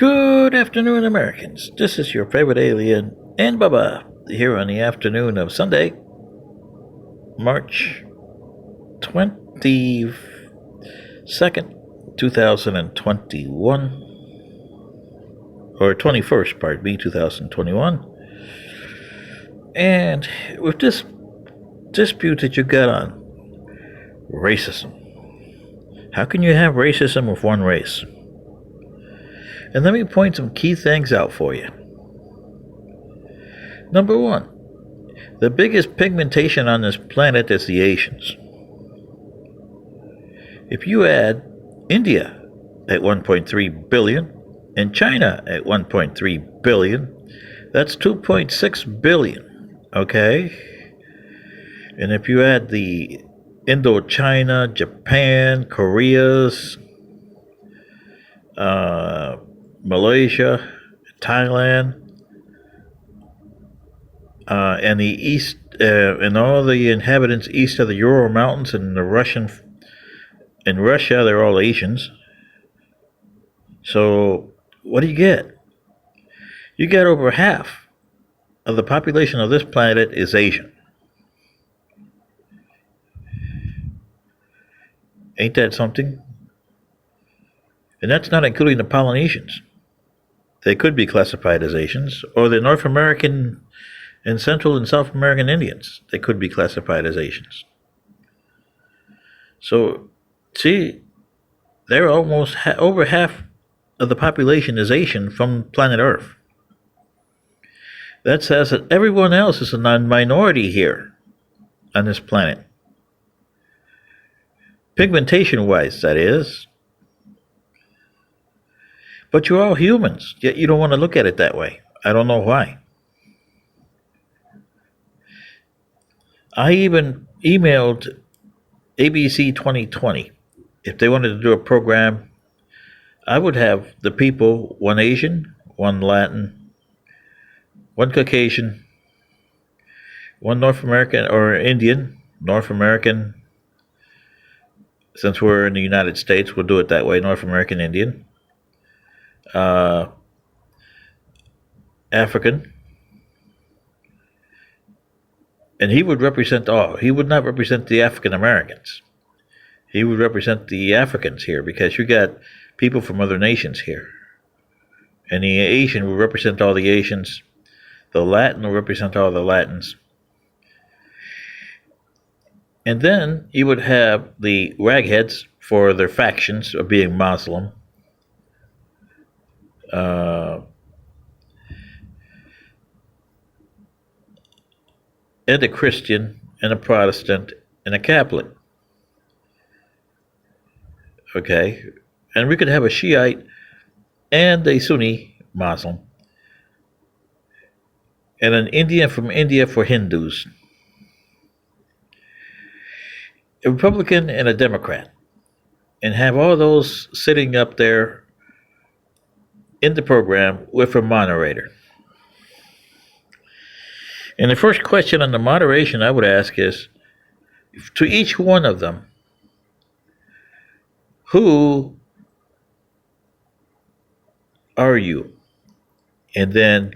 Good afternoon, Americans. This is your favorite alien and Bubba here on the afternoon of Sunday, March 22nd, 2021, or 21st, pardon me, 2021. And with this dispute that you got on racism, how can you have racism with one race? And let me point some key things out for you. Number one, the biggest pigmentation on this planet is the Asians. If you add India at 1.3 billion and China at 1.3 billion, that's 2.6 billion, okay? And if you add the Indochina, Japan, Korea's, Malaysia, Thailand, and the east, and all the inhabitants east of the Ural Mountains, and in Russia, they're all Asians. So, what do you get? You get over half of the population of this planet is Asian. Ain't that something? And that's not including the Polynesians. They could be classified as Asians, or the North American and Central and South American Indians. They could be classified as Asians. So, see, they're almost over half of the population is Asian from planet Earth. That says that everyone else is a minority here on this planet. Pigmentation-wise, that is. But you're all humans, yet you don't want to look at it that way. I don't know why. I even emailed ABC 2020. If they wanted to do a program, I would have the people, one Asian, one Latin, one Caucasian, one North American or Indian, North American. Since we're in the United States, we'll do it that way, North American Indian. African, and he would represent all. He would not represent the African Americans. He would represent the Africans here, because you got people from other nations here. And the Asian will represent all the Asians. The Latin will represent all the Latins. And then you would have the ragheads for their factions of being Muslim. And a Christian, and a Protestant, and a Catholic. Okay? And we could have a Shiite and a Sunni Muslim. And an Indian from India for Hindus. A Republican and a Democrat. And have all those sitting up there in the program with a moderator. And the first question on the moderation I would ask is, to each one of them, who are you? And then,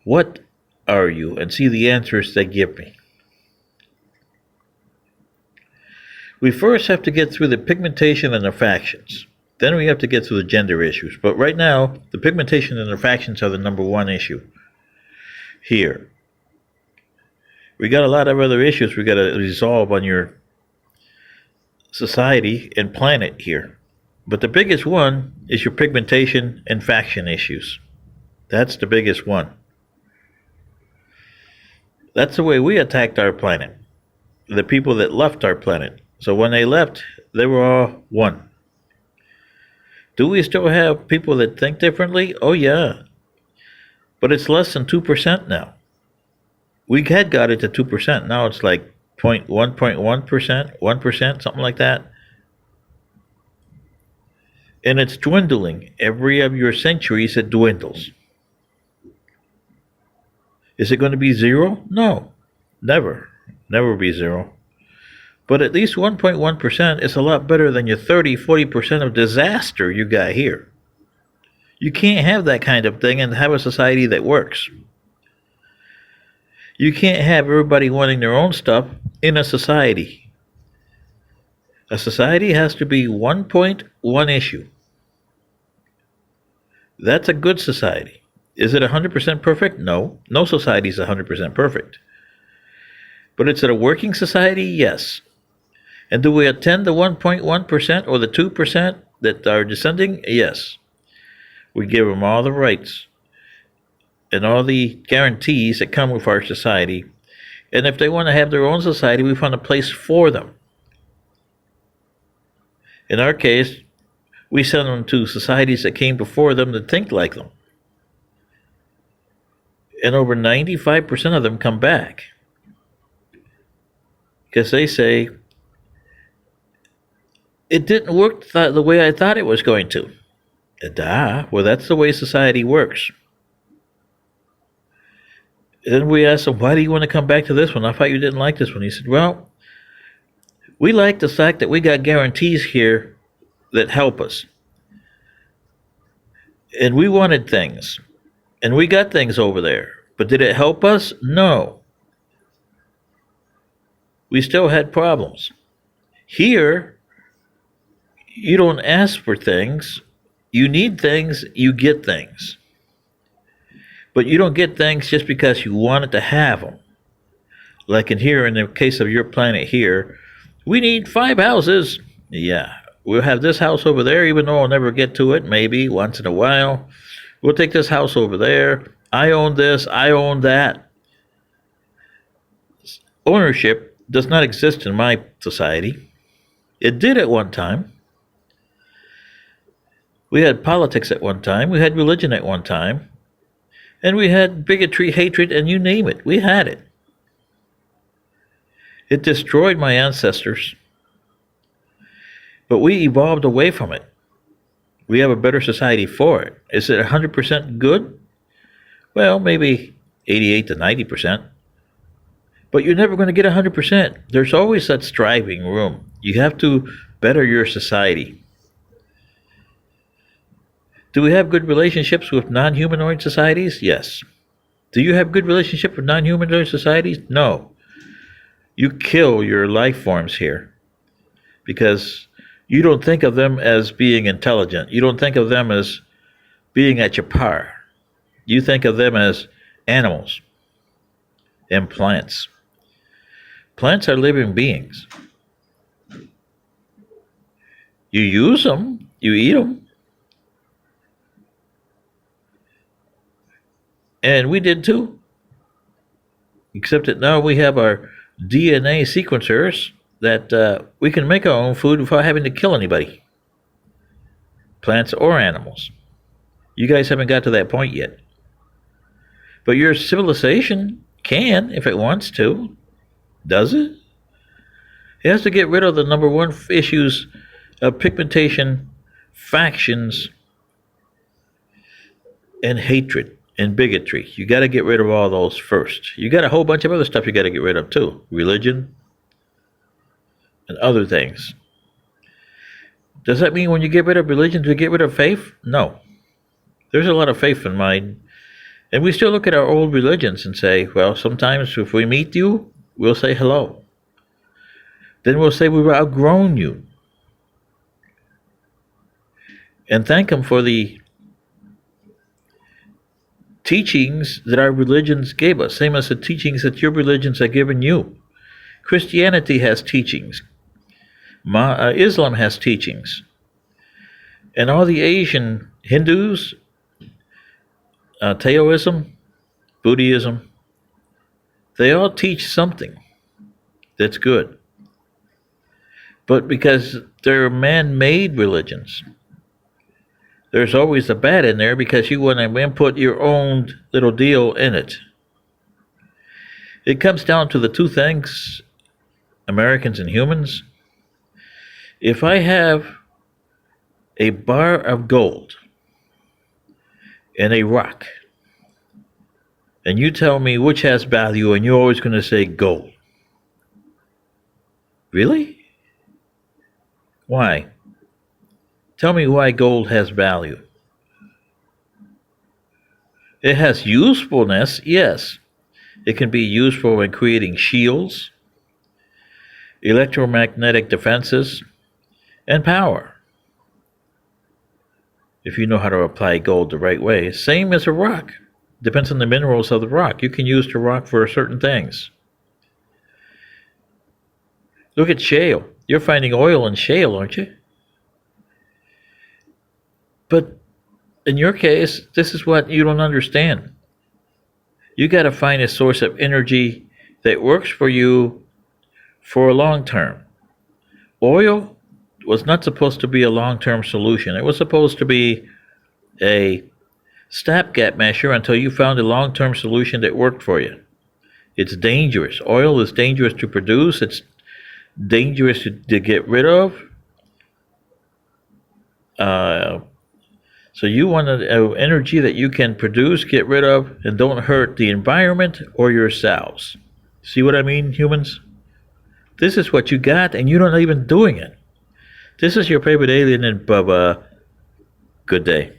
what are you? And see the answers they give me. We first have to get through the pigmentation and the factions. Then we have to get through the gender issues. But right now, the pigmentation and the factions are the number one issue here. We got a lot of other issues we got to resolve on your society and planet here. But the biggest one is your pigmentation and faction issues. That's the biggest one. That's the way we attacked our planet. The people that left our planet. So when they left, they were all one. Do we still have people that think differently? Oh, yeah. But it's less than 2% now. We had got it to 2%. Now it's like 1.1%, 1%, something like that. And it's dwindling. Every of your centuries, it dwindles. Is it going to be zero? No. Never. Never be zero. But at least 1.1% is a lot better than your 30, 40% of disaster you got here. You can't have that kind of thing and have a society that works. You can't have everybody wanting their own stuff in a society. A society has to be one point, one issue. That's a good society. Is it 100% perfect? No. No society is 100% perfect. But it's a working society? Yes. And do we attend the 1.1% or the 2% that are descending? Yes. We give them all the rights and all the guarantees that come with our society. And if they want to have their own society, we find a place for them. In our case, we send them to societies that came before them that think like them. And over 95% of them come back. Because they say, it didn't work the way I thought it was going to. Well, that's the way society works. Then we asked him, why do you want to come back to this one? I thought you didn't like this one. He said, well, we like the fact that we got guarantees here that help us. And we wanted things. And we got things over there. But did it help us? No. We still had problems. Here, you don't ask for things. You need things, you get things. But you don't get things just because you wanted to have them. Like in here, in the case of your planet here, we need 5 houses. Yeah, we'll have this house over there, even though I'll never get to it, maybe once in a while. We'll take this house over there. I own this, I own that. Ownership does not exist in my society. It did at one time. We had politics at one time. We had religion at one time. And we had bigotry, hatred, and you name it. We had it. It destroyed my ancestors. But we evolved away from it. We have a better society for it. Is it 100% good? Well, maybe 88 to 90%. But you're never going to get 100%. There's always that striving room. You have to better your society. Do we have good relationships with non-humanoid societies? Yes. Do you have good relationship with non-humanoid societies? No. You kill your life forms here because you don't think of them as being intelligent. You don't think of them as being at your par. You think of them as animals and plants. Plants are living beings. You use them, you eat them. And we did too. Except that now we have our DNA sequencers that we can make our own food without having to kill anybody. Plants or animals. You guys haven't got to that point yet. But your civilization can, if it wants to. Does it? It has to get rid of the number one issues of pigmentation, factions, and hatred and bigotry. You got to get rid of all those first. You got a whole bunch of other stuff you got to get rid of too. Religion and other things. Does that mean when you get rid of religion, to get rid of faith? No. There's a lot of faith in mine. And we still look at our old religions and say, well, sometimes if we meet you, we'll say hello. Then we'll say we've outgrown you. And thank them for the teachings that our religions gave us, same as the teachings that your religions have given you. Christianity has teachings. Islam has teachings. And all the Asian Hindus, Taoism, Buddhism, they all teach something that's good. But because they're man-made religions, there's always the bad in there because you want to input your own little deal in it. It comes down to the two things, Americans and humans. If I have a bar of gold and a rock, and you tell me which has value, and you're always going to say gold. Really? Why? Tell me why gold has value. It has usefulness, yes. It can be useful in creating shields, electromagnetic defenses, and power, if you know how to apply gold the right way. Same as a rock. Depends on the minerals of the rock. You can use the rock for certain things. Look at shale. You're finding oil in shale, aren't you? But in your case, this is what you don't understand. You got to find a source of energy that works for you for a long term. Oil was not supposed to be a long term solution, it was supposed to be a stopgap measure until you found a long term solution that worked for you. It's dangerous. Oil is dangerous to produce, it's dangerous to get rid of. Uh, so you want energy that you can produce, get rid of, and don't hurt the environment or yourselves. See what I mean, humans? This is what you got, and you're not even doing it. This is your favorite alien, and Bubba. Good day.